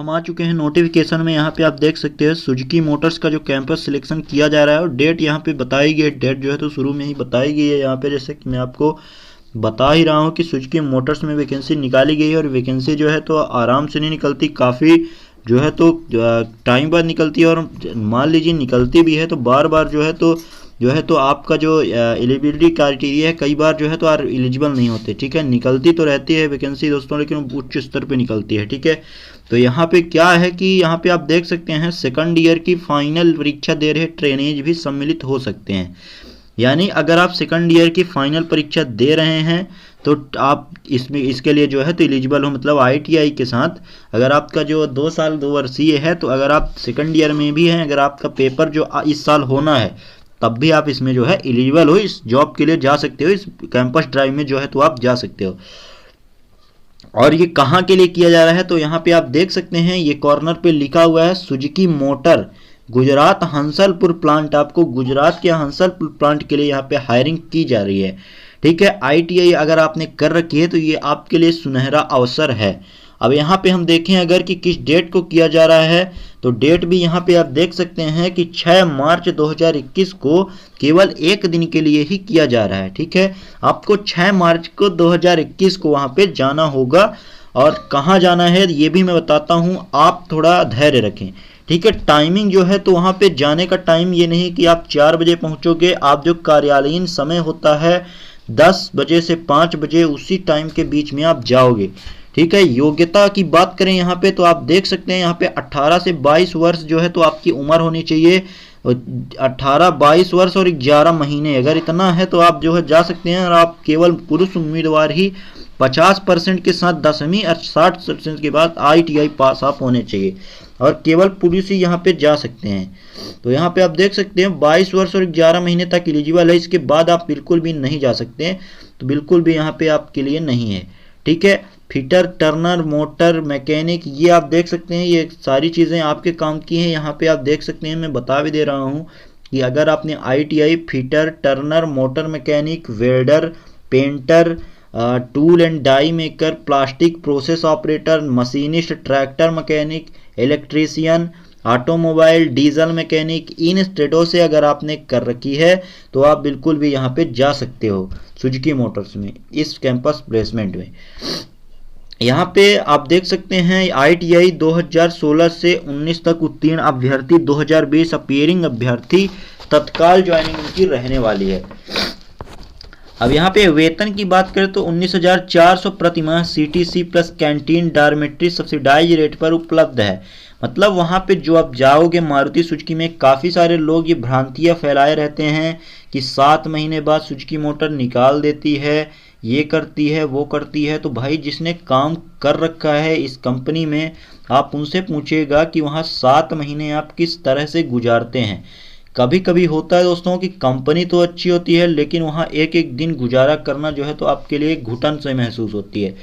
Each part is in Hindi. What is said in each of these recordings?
हम आ चुके हैं नोटिफिकेशन में। यहाँ पे आप देख सकते हैं सुजुकी मोटर्स का जो कैंपस सिलेक्शन किया जा रहा है और डेट यहाँ पे बताई गई है। डेट जो है तो शुरू में ही बताई गई है यहाँ पे, जैसे कि मैं आपको बता ही रहा हूँ कि सुजुकी मोटर्स में वैकेंसी निकाली गई है। और वैकेंसी जो है तो आराम से नहीं निकलती, काफ़ी जो है तो टाइम बाद निकलती है। और मान लीजिए निकलती भी है तो बार बार जो है तो आपका जो एलिजिबिलिटी क्राइटेरिया है कई बार जो है तो एलिजिबल नहीं होते। ठीक है, निकलती तो रहती है वैकेंसी दोस्तों, लेकिन उच्च स्तर पे निकलती है। ठीक है, तो यहाँ पे क्या है कि यहाँ पे आप देख सकते हैं सेकंड ईयर की फाइनल परीक्षा दे रहे ट्रेनेज भी सम्मिलित हो सकते हैं। यानी अगर आप सेकंड ईयर की फाइनल परीक्षा दे रहे हैं तो आप इसके लिए जो है तो एलिजिबल हो। मतलब ITI के साथ अगर आपका जो 2 साल 2 वर्षीय है तो अगर आप सेकंड ईयर में भी हैं, अगर आपका पेपर जो इस साल होना है तब भी आप इसमें जो है एलिजिबल हो, इस जॉब के लिए जा सकते हो, इस कैंपस ड्राइव में जो है तो आप जा सकते हो। और ये कहाँ के लिए किया जा रहा है तो यहाँ पे आप देख सकते हैं, ये कॉर्नर पे लिखा हुआ है Suzuki motor Gujarat Hansalpur plant. आपको गुजरात के हंसलपुर प्लांट के लिए यहाँ पे हायरिंग की जा रही है। ठीक है, ITI अगर आपने कर रखी है तो ये आपके लिए सुनहरा अवसर है। अब यहाँ पे हम देखें अगर कि किस डेट को किया जा रहा है तो डेट भी यहाँ पे आप देख सकते हैं कि 6 मार्च 2021 को केवल एक दिन के लिए ही किया जा रहा है। ठीक है, आपको 6 मार्च को 2021 को वहाँ पे जाना होगा। और कहाँ जाना है ये भी मैं बताता हूँ, आप थोड़ा धैर्य रखें। ठीक है, टाइमिंग जो है तो वहाँ पे जाने का टाइम ये नहीं कि आप 4 बजे पहुँचोगे। आप जो कार्यालयीन समय होता है 10 बजे से 5 बजे, उसी टाइम के बीच में आप जाओगे। ठीक है, योग्यता की बात करें यहाँ पे तो आप देख सकते हैं यहाँ पे 18 से 22 वर्ष जो है तो आपकी उम्र होनी चाहिए। 18, 22 वर्ष और 11 महीने अगर इतना है तो आप जो है जा सकते हैं। और आप केवल पुरुष उम्मीदवार ही 50% के साथ 10वीं और 60% के बाद ITI पास आप होने चाहिए और केवल पुरुष ही यहाँ पे जा सकते हैं। तो यहाँ पे आप देख सकते हैं 22 वर्ष और 11 महीने तक एलिजिबल है, इसके बाद आप बिल्कुल भी नहीं जा सकते हैं। तो बिल्कुल भी यहाँ पे आपके लिए नहीं है। ठीक है, फिटर, टर्नर, मोटर मैकेनिक, ये आप देख सकते हैं, ये सारी चीज़ें आपके काम की हैं। यहाँ पे आप देख सकते हैं, मैं बता भी दे रहा हूँ कि अगर आपने ITI fitter, turner, motor mechanic, welder, painter, tool and die maker, plastic process operator, machinist, tractor mechanic, electrician, automobile, diesel mechanic, इन ट्रेडों से अगर आपने कर रखी है तो आप बिल्कुल भी यहाँ पे जा सकते हो सुजुकी मोटर्स में, इस कैंपस प्लेसमेंट में। यहाँ पे आप देख सकते हैं ITI 2016 से 19 तक उत्तीर्ण अभ्यर्थी, 2020 अपीयरिंग अभ्यर्थी, तत्काल ज्वाइनिंग उनकी रहने वाली है। अब यहाँ पे वेतन की बात करें तो 19,400 प्रति माह CTC plus canteen dormitory subsidise rate पर उपलब्ध है। मतलब वहाँ पे जो आप जाओगे मारुति सुजुकी में, काफ़ी सारे लोग ये भ्रांतियाँ फैलाए रहते हैं कि 7 महीने बाद सुजुकी मोटर निकाल देती है, ये करती है, वो करती है। तो भाई जिसने काम कर रखा है इस कंपनी में, आप उनसे पूछिएगा कि वहाँ 7 महीने आप किस तरह से गुजारते हैं। कभी कभी होता है दोस्तों कि कंपनी तो अच्छी होती है लेकिन वहाँ एक एक दिन गुजारा करना जो है तो आपके लिए घुटन से महसूस होती है।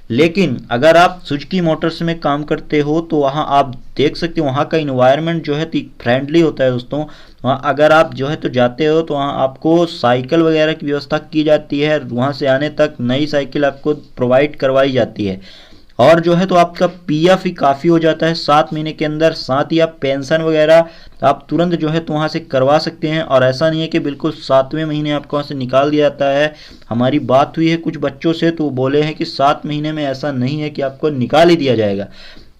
लेकिन अगर आप सुजुकी मोटर्स में काम करते हो तो वहाँ आप देख सकते हो वहाँ का इन्वायरमेंट जो है फ्रेंडली होता है दोस्तों। वहाँ अगर आप जो है तो जाते हो तो वहाँ आपको साइकिल वगैरह की व्यवस्था की जाती है, वहाँ से आने तक नई साइकिल आपको प्रोवाइड करवाई जाती है। और जो है तो आपका PF ही काफ़ी हो जाता है 7 महीने के अंदर। साथ ही आप पेंशन वगैरह आप तुरंत जो है तो वहाँ से करवा सकते हैं। और ऐसा नहीं है कि बिल्कुल 7वें महीने आपको वहाँ से निकाल दिया जाता है। हमारी बात हुई है कुछ बच्चों से तो वो बोले हैं कि 7 महीने में ऐसा नहीं है कि आपको निकाल ही दिया जाएगा,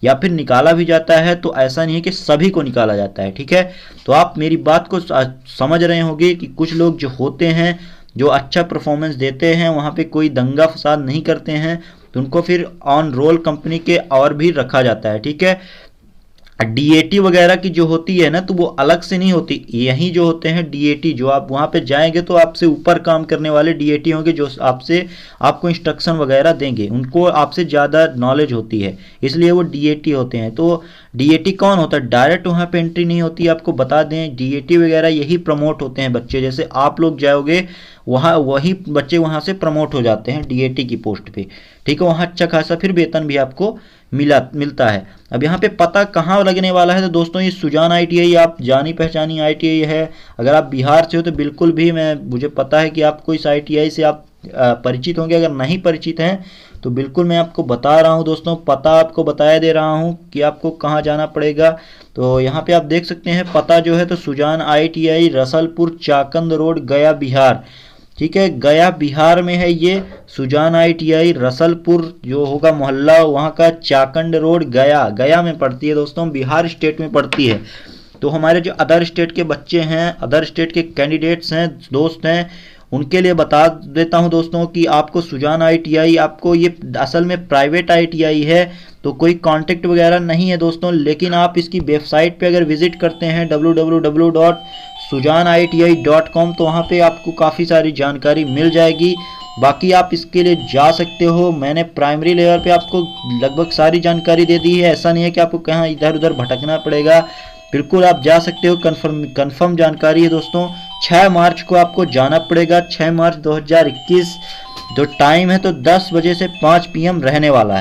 या फिर निकाला भी जाता है तो ऐसा नहीं है कि सभी को निकाला जाता है। ठीक है, तो आप मेरी बात को समझ रहे होंगे कि कुछ लोग जो होते हैं जो अच्छा परफॉर्मेंस देते हैं, वहाँ पे कोई दंगा फसाद नहीं करते हैं, तो उनको फिर ऑन रोल कंपनी के और भी रखा जाता है। ठीक है, DAT वगैरह की जो होती है ना तो वो अलग से नहीं होती, यही जो होते हैं DAT, जो आप वहाँ पे जाएंगे तो आपसे ऊपर काम करने वाले DAT होंगे जो आपको इंस्ट्रक्शन वगैरह देंगे, उनको आपसे ज़्यादा नॉलेज होती है इसलिए वो DAT होते हैं। तो DAT कौन होता है? डायरेक्ट वहाँ पे एंट्री नहीं होती। आपको बता दें DAT वगैरह यही प्रमोट होते हैं बच्चे, जैसे आप लोग जाओगे वहाँ वही बच्चे वहाँ से प्रमोट हो जाते हैं DAT की पोस्ट पे। ठीक है, वहाँ अच्छा खासा फिर वेतन भी आपको मिलता है। अब यहाँ पे पता कहाँ लगने वाला है तो दोस्तों ये सुजान ITI आप जानी पहचानी ITI है। अगर आप बिहार से हो तो बिल्कुल भी मुझे पता है कि आपको इस ITI से आप परिचित होंगे। अगर नहीं परिचित हैं तो बिल्कुल मैं आपको बता रहा हूं दोस्तों, पता आपको बताया दे रहा हूं कि आपको कहां जाना पड़ेगा। तो यहाँ पे आप देख सकते हैं पता जो है तो सुजान ITI रसलपुर चाकंद रोड गया बिहार। ठीक है, गया बिहार में है ये सुजान ITI रसलपुर जो होगा मोहल्ला वहाँ का, चाकंड रोड गया, गया में पड़ती है दोस्तों, बिहार स्टेट में पड़ती है। तो हमारे जो अदर स्टेट के बच्चे हैं, अदर स्टेट के कैंडिडेट्स हैं, दोस्त हैं, उनके लिए बता देता हूं दोस्तों कि आपको सुजान ITI, आपको ये असल में प्राइवेट ITI है, तो कोई कांटेक्ट वगैरह नहीं है दोस्तों। लेकिन आप इसकी वेबसाइट पे अगर विजिट करते हैं www.sujaniti.com तो वहाँ पे आपको काफ़ी सारी जानकारी मिल जाएगी। बाकी आप इसके लिए जा सकते हो, मैंने प्राइमरी लेवल पे आपको लगभग सारी जानकारी दे दी है, ऐसा नहीं है कि आपको कहाँ इधर उधर भटकना पड़ेगा, बिल्कुल आप जा सकते हो। कंफर्म जानकारी है दोस्तों। 6 मार्च को आपको जाना पड़ेगा, 6 मार्च 2021। जो टाइम है तो 10 बजे से 5 PM रहने वाला है।